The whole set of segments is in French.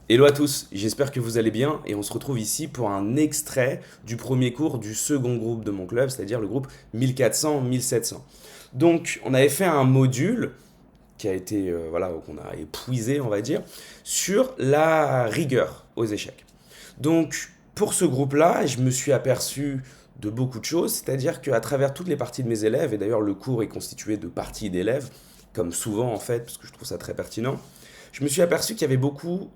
Hello à tous, j'espère que vous allez bien et on se retrouve ici pour un extrait du premier cours du second groupe de mon club, c'est-à-dire le groupe 1400-1700. Donc on avait fait un module qui a été, voilà, qu'on a épuisé on va dire, sur la rigueur aux échecs. Donc pour ce groupe-là, je me suis aperçu de beaucoup de choses, c'est-à-dire qu'à travers toutes les parties de mes élèves, et d'ailleurs le cours est constitué de parties d'élèves, comme souvent en fait, parce que je trouve ça très pertinent, je me suis aperçu qu'il y avait beaucoup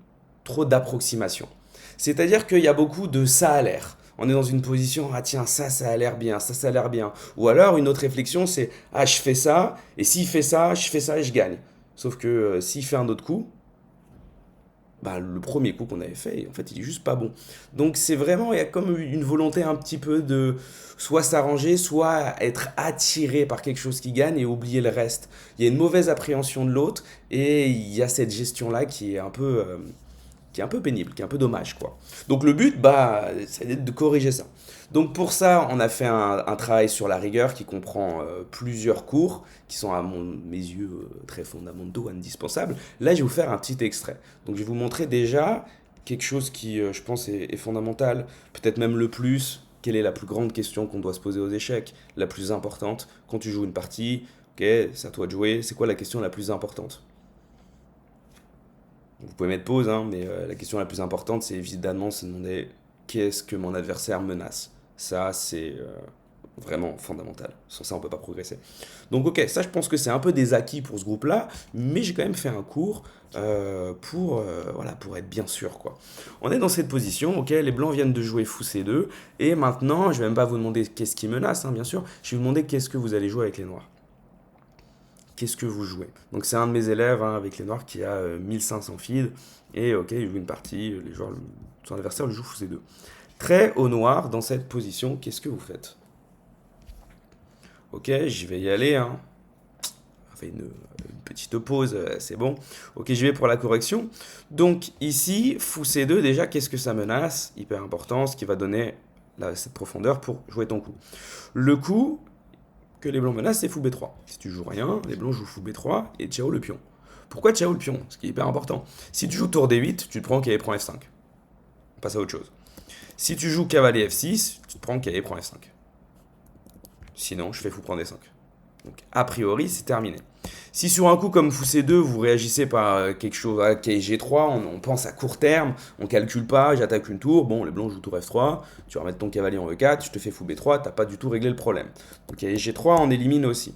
trop d'approximations. C'est-à-dire qu'il y a beaucoup de ça a l'air. On est dans une position, ah tiens, ça a l'air bien, ça a l'air bien. Ou alors une autre réflexion, c'est, ah je fais ça, et s'il fait ça, je fais ça et je gagne. Sauf que s'il fait un autre coup, bah, le premier coup qu'on avait fait, en fait, il est juste pas bon. Donc c'est vraiment, il y a comme une volonté un petit peu de soit s'arranger, soit être attiré par quelque chose qui gagne et oublier le reste. Il y a une mauvaise appréhension de l'autre et il y a cette gestion-là qui est un peu pénible, qui est un peu dommage, quoi. Donc le but, bah, c'est de corriger ça. Donc pour ça, on a fait un travail sur la rigueur qui comprend plusieurs cours qui sont mes yeux très fondamentaux, indispensables. Là, je vais vous faire un petit extrait. Donc je vais vous montrer déjà quelque chose qui, je pense, est fondamental, peut-être même le plus. Quelle est la plus grande question qu'on doit se poser aux échecs, la plus importante quand tu joues une partie? Ok, c'est à toi de jouer. C'est quoi la question la plus importante? Vous pouvez mettre pause, hein, mais la question la plus importante, c'est évidemment se demander qu'est-ce que mon adversaire menace. Ça, c'est vraiment fondamental. Sans ça, on ne peut pas progresser. Donc, ok, ça, je pense que c'est un peu des acquis pour ce groupe-là, mais j'ai quand même fait un cours voilà, pour être bien sûr, quoi. On est dans cette position, ok, les blancs viennent de jouer fou C2, et maintenant, je vais même pas vous demander qu'est-ce qui menace, hein, bien sûr, je vais vous demander qu'est-ce que vous allez jouer avec les noirs. Qu'est-ce que vous jouez? Donc c'est un de mes élèves hein, avec les noirs qui a 1500 feeds. Et ok, il joue une partie, les joueurs, son adversaire le joue fou C2. Très au noir, dans cette position, qu'est-ce que vous faites? Ok, j'y vais y aller. Hein. On fait une petite pause, c'est bon. Ok, j'y vais pour la correction. Donc ici, fou C2, déjà, qu'est-ce que ça menace? Hyper important, ce qui va donner cette profondeur pour jouer ton coup. Le coup, que les blancs menacent, c'est fou B3. Si tu joues rien, les blancs jouent fou B3 et ciao le pion. Pourquoi ciao le pion? Ce qui est hyper important. Si tu joues tour D8, tu te prends cavalier prend F5. On passe à autre chose. Si tu joues cavalier F6, tu te prends cavalier prend F5. Sinon, je fais fou prendre D5. Donc, a priori, c'est terminé. Si sur un coup comme fou C2, vous réagissez par quelque chose, à G3, on pense à court terme, on calcule pas, j'attaque une tour, bon, les blancs jouent tour F3, tu vas remettre ton cavalier en E4, je te fais fou B3, t'as pas du tout réglé le problème. Donc G3, on élimine aussi.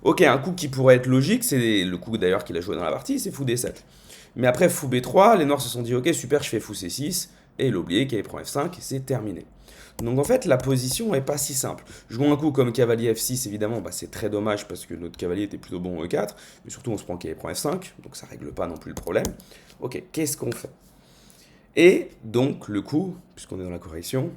Ok, un coup qui pourrait être logique, c'est le coup d'ailleurs qu'il a joué dans la partie, c'est fou D7. Mais après fou B3, les noirs se sont dit ok super, je fais fou C6, et il a oublié qu'il prend F5, et c'est terminé. Donc en fait, la position est pas si simple. Jouons un coup comme cavalier F6, évidemment, bah, c'est très dommage parce que notre cavalier était plutôt bon en E4, mais surtout on se prend cavalier prend F5, donc ça règle pas non plus le problème. Ok, qu'est-ce qu'on fait? Et donc le coup, puisqu'on est dans la correction,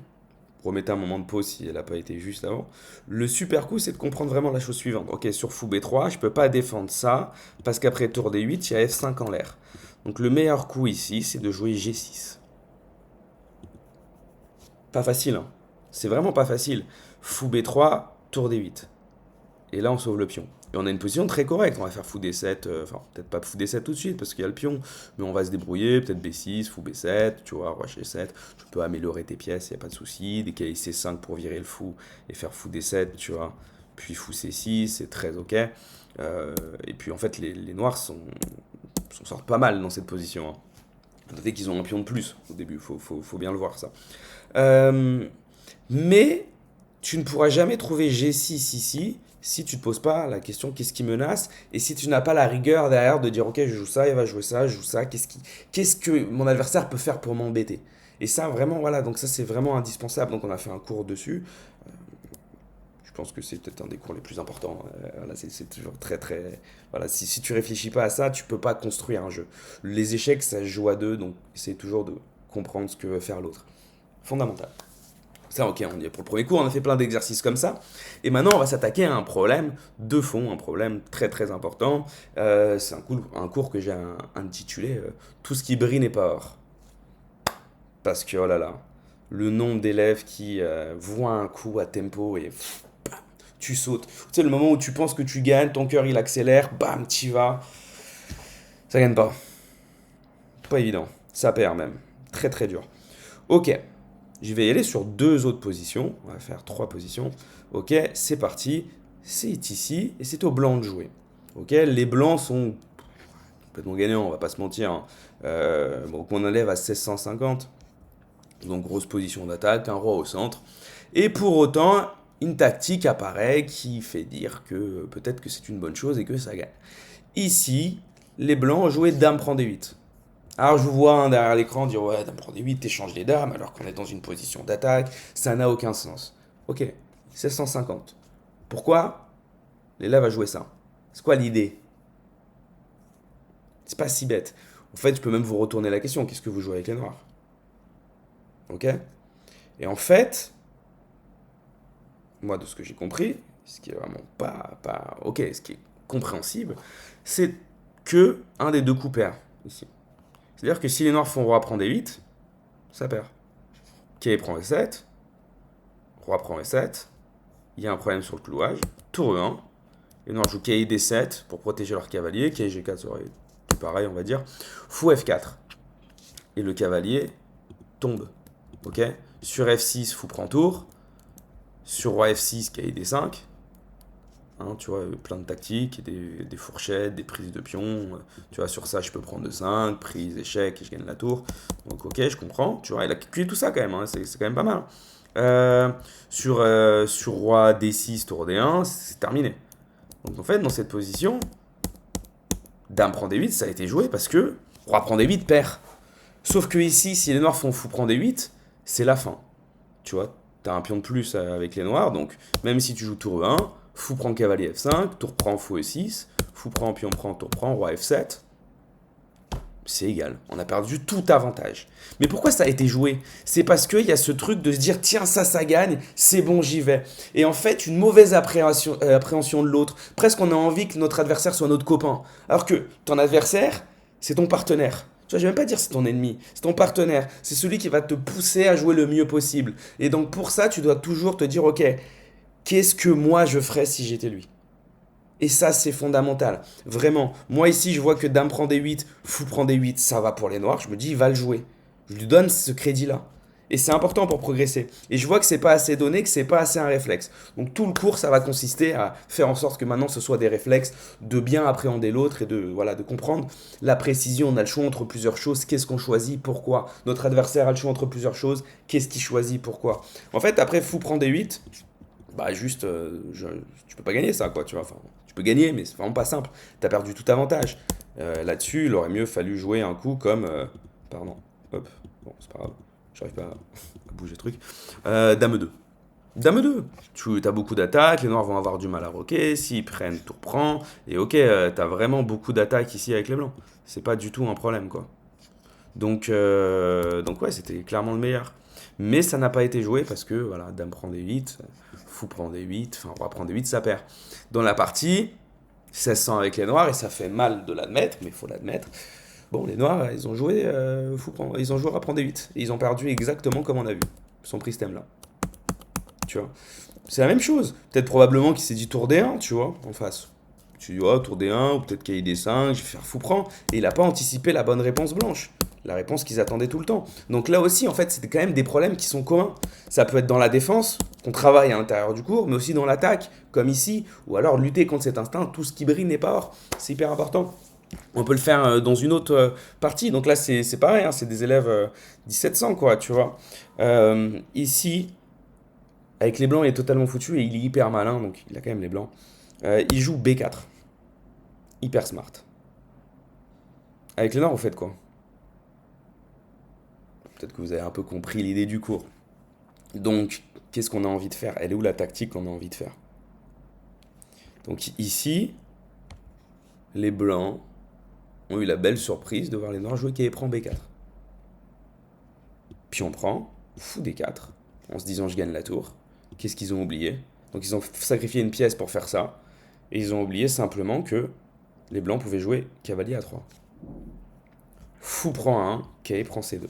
remettez un moment de pause si elle n'a pas été juste avant. Le super coup, c'est de comprendre vraiment la chose suivante. Ok, sur fou B3, je ne peux pas défendre ça, parce qu'après tour D8, il y a F5 en l'air. Donc le meilleur coup ici, c'est de jouer G6. Pas facile, hein. C'est vraiment pas facile. Fou B3, tour D8. Et là, on sauve le pion. Et on a une position très correcte. On va faire fou D7, enfin, peut-être pas fou D7 tout de suite, parce qu'il y a le pion, mais on va se débrouiller. Peut-être B6, fou B7, tu vois, roi G7. Tu peux améliorer tes pièces, il n'y a pas de souci. Décaler C5 pour virer le fou et faire fou D7, tu vois. Puis fou C6, c'est très ok. Et puis en fait, les noirs sortent pas mal dans cette position. Hein. Notez qu'ils ont un pion de plus au début, faut bien le voir ça. Euh, mais tu ne pourras jamais trouver G6 ici si tu ne te poses pas la question qu'est-ce qui menace et si tu n'as pas la rigueur derrière de dire ok je joue ça, il va jouer ça, je joue ça, qu'est-ce que mon adversaire peut faire pour m'embêter. Et ça vraiment voilà donc ça c'est vraiment indispensable donc on a fait un cours dessus. Je pense que c'est peut-être un des cours les plus importants. Voilà, c'est toujours très très voilà si tu réfléchis pas à ça tu peux pas construire un jeu. Les échecs ça se joue à deux donc essaye toujours de comprendre ce que veut faire l'autre. Fondamental. Ça, ok, on y est pour le premier cours, on a fait plein d'exercices comme ça. Et maintenant, on va s'attaquer à un problème de fond, un problème très très important. C'est un cours que j'ai intitulé Tout ce qui brille n'est pas or. Parce que, oh là là, le nombre d'élèves qui voient un coup à tempo et bam, tu sautes. Tu sais, le moment où tu penses que tu gagnes, ton cœur il accélère, bam, t'y vas. Ça gagne pas. Pas évident. Ça perd même. Très très dur. Ok, je vais y aller sur deux autres positions. On va faire trois positions. Ok, c'est parti. C'est ici et c'est au blanc de jouer. Ok, les blancs sont complètement gagnants, on va pas se mentir, hein. Donc on enlève à 1650. Donc grosse position d'attaque, un roi au centre. Et pour autant, une tactique apparaît qui fait dire que peut-être que c'est une bonne chose et que ça gagne. Ici, les blancs ont joué dame prend d8. Alors je vous vois hein, derrière l'écran dire ouais, dame prend d8, t'échanges les dames alors qu'on est dans une position d'attaque, ça n'a aucun sens. Ok, 1650. Pourquoi l'élève a joué ça? C'est quoi l'idée? C'est pas si bête. En fait, je peux même vous retourner la question, qu'est-ce que vous jouez avec les noirs? Ok? Et en fait, moi de ce que j'ai compris, ce qui est vraiment pas ok, ce qui est compréhensible, c'est que un des deux coups perd ici. C'est-à-dire que si les noirs font roi prend d8, ça perd. Quai prend e7, roi prend e7, il y a un problème sur le clouage, tour e1, les noirs jouent quai d7 pour protéger leur cavalier, quai g4 serait tout pareil on va dire, fou f4, et le cavalier tombe, ok? Sur f6, fou prend tour, sur roi f6, quai d5, hein, tu vois, plein de tactiques, des fourchettes, des prises de pions. Tu vois, sur ça, je peux prendre de 5, prise, échec, et je gagne la tour. Donc, ok, je comprends. Tu vois, il a calculé tout ça quand même, hein, c'est quand même pas mal. Sur roi d6, tour d1, c'est terminé. Donc, en fait, dans cette position, dame prend d8, ça a été joué parce que roi prend d8 perd. Sauf que ici, si les noirs font fou prend d8, c'est la fin. Tu vois, t'as un pion de plus avec les noirs, donc même si tu joues tour E1, fou prend cavalier F5, tour prend fou E6, fou prend, pion prend, tour prend, roi F7, c'est égal. On a perdu tout avantage. Mais pourquoi ça a été joué? C'est parce qu'il y a ce truc de se dire, tiens, ça gagne, c'est bon, j'y vais. Et en fait, une mauvaise appréhension de l'autre. Presque on a envie que notre adversaire soit notre copain. Alors que ton adversaire, c'est ton partenaire. Tu vois, je vais même pas dire c'est ton ennemi, c'est ton partenaire. C'est celui qui va te pousser à jouer le mieux possible. Et donc pour ça, tu dois toujours te dire, ok, qu'est-ce que moi je ferais si j'étais lui? Et ça, c'est fondamental. Vraiment. Moi, ici, je vois que dame prend d8, fou prend d8, ça va pour les noirs. Je me dis, il va le jouer. Je lui donne ce crédit-là. Et c'est important pour progresser. Et je vois que c'est pas assez donné, que c'est pas assez un réflexe. Donc tout le cours, ça va consister à faire en sorte que maintenant ce soit des réflexes, de bien appréhender l'autre et de comprendre la précision. On a le choix entre plusieurs choses. Qu'est-ce qu'on choisit? Pourquoi? Notre adversaire a le choix entre plusieurs choses. Qu'est-ce qu'il choisit? Pourquoi? En fait, après fou prend d8, bah juste, tu peux pas gagner ça, quoi, tu vois. Enfin, tu peux gagner, mais c'est vraiment pas simple. T'as perdu tout avantage. Là-dessus, il aurait mieux fallu jouer un coup comme, pardon, hop, bon, c'est pas grave, j'arrive pas à bouger le truc. Dame 2. Dame 2. Tu as beaucoup d'attaques, les noirs vont avoir du mal à roquer, s'ils prennent, tour prend, et ok, t'as vraiment beaucoup d'attaques ici avec les blancs. C'est pas du tout un problème, quoi. Donc ouais, c'était clairement le meilleur. Mais ça n'a pas été joué parce que, voilà, dame prend des 8, fou prend des 8, enfin, roi prend des 8, ça perd. Dans la partie, 1600 avec les noirs, et ça fait mal de l'admettre, mais il faut l'admettre. Bon, les noirs, ils ont joué ils ont joué roi prend des 8, et ils ont perdu exactement comme on a vu. Ils sont pris ce thème-là. Tu vois. C'est la même chose. Peut-être probablement qu'il s'est dit tour D1, tu vois, en face. Tu dis, oh, tour D1, ou peut-être qu'il y a D5, je vais faire fou prend. Et il n'a pas anticipé la bonne réponse blanche. La réponse qu'ils attendaient tout le temps. Donc là aussi, en fait, c'est quand même des problèmes qui sont communs. Ça peut être dans la défense, qu'on travaille à l'intérieur du cours, mais aussi dans l'attaque, comme ici, ou alors lutter contre cet instinct, tout ce qui brille n'est pas or. C'est hyper important. On peut le faire dans une autre partie. Donc là, c'est pareil, hein, c'est des élèves 1700, quoi, tu vois. Ici, avec les blancs, il est totalement foutu et il est hyper malin, donc il a quand même les blancs. Il joue B4. Hyper smart. Avec les noirs, vous faites quoi? Peut-être que vous avez un peu compris l'idée du cours. Donc, qu'est-ce qu'on a envie de faire? Elle est où la tactique qu'on a envie de faire? Donc ici, les blancs ont eu la belle surprise de voir les noirs jouer qui prend B4. Puis on prend, fou D4, en se disant je gagne la tour. Qu'est-ce qu'ils ont oublié? Donc ils ont sacrifié une pièce pour faire ça. Et ils ont oublié simplement que les blancs pouvaient jouer cavalier A3. Fou prend 1, quai prend C2.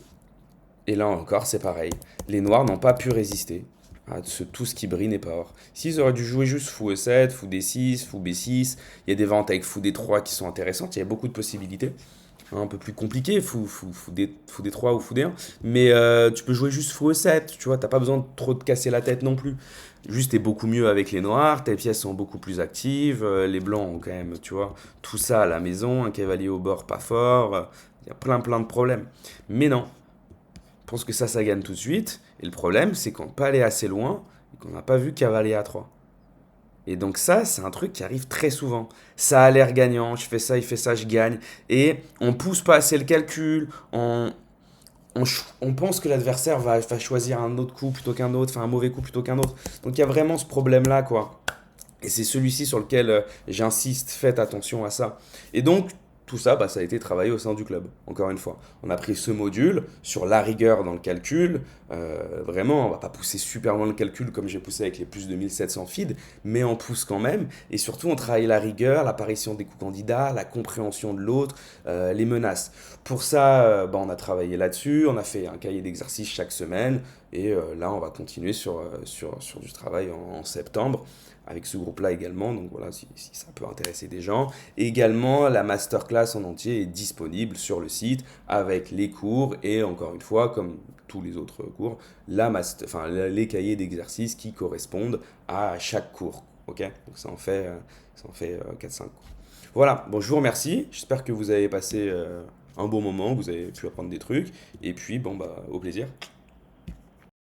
Et là encore, c'est pareil. Les noirs n'ont pas pu résister à tout ce qui brille n'est pas or. S'ils auraient dû jouer juste fou E7, fou D6, fou B6, il y a des ventes avec fou D3 qui sont intéressantes, il y a beaucoup de possibilités. un peu plus compliqué, fou D3 ou fou D1, mais tu peux jouer juste fou E7, tu vois, t'as pas besoin de trop te casser la tête non plus. Juste, t'es beaucoup mieux avec les noirs, tes pièces sont beaucoup plus actives, les blancs ont quand même, tu vois, tout ça à la maison, un cavalier au bord pas fort, il y a plein de problèmes. Mais non, je pense que ça gagne tout de suite, et le problème, c'est qu'on n'est pas allé assez loin, et qu'on n'a pas vu cavalier A3. Et donc ça, c'est un truc qui arrive très souvent. Ça a l'air gagnant, je fais ça, il fait ça, je gagne. Et on pousse pas assez le calcul, on pense que l'adversaire va choisir un autre coup plutôt qu'un autre, enfin un mauvais coup plutôt qu'un autre. Donc il y a vraiment ce problème-là, quoi. Et c'est celui-ci sur lequel j'insiste, faites attention à ça. Et donc, tout ça, bah, ça a été travaillé au sein du club, encore une fois. On a pris ce module sur la rigueur dans le calcul. Vraiment, on va pas pousser super loin le calcul comme j'ai poussé avec les plus de 1700 feeds, mais on pousse quand même. Et surtout, on travaille la rigueur, l'apparition des coups candidats, la compréhension de l'autre, les menaces. Pour ça, bah, on a travaillé là-dessus, on a fait un cahier d'exercice chaque semaine. Et là, on va continuer sur du travail en septembre avec ce groupe-là également. Donc voilà, si ça peut intéresser des gens. Et également, la masterclass en entier est disponible sur le site avec les cours et encore une fois, comme tous les autres cours, les cahiers d'exercices qui correspondent à chaque cours. Ok. Donc ça en fait 4-5 cours. Voilà, bon, je vous remercie. J'espère que vous avez passé un bon moment, que vous avez pu apprendre des trucs. Et puis, bon, bah, au plaisir.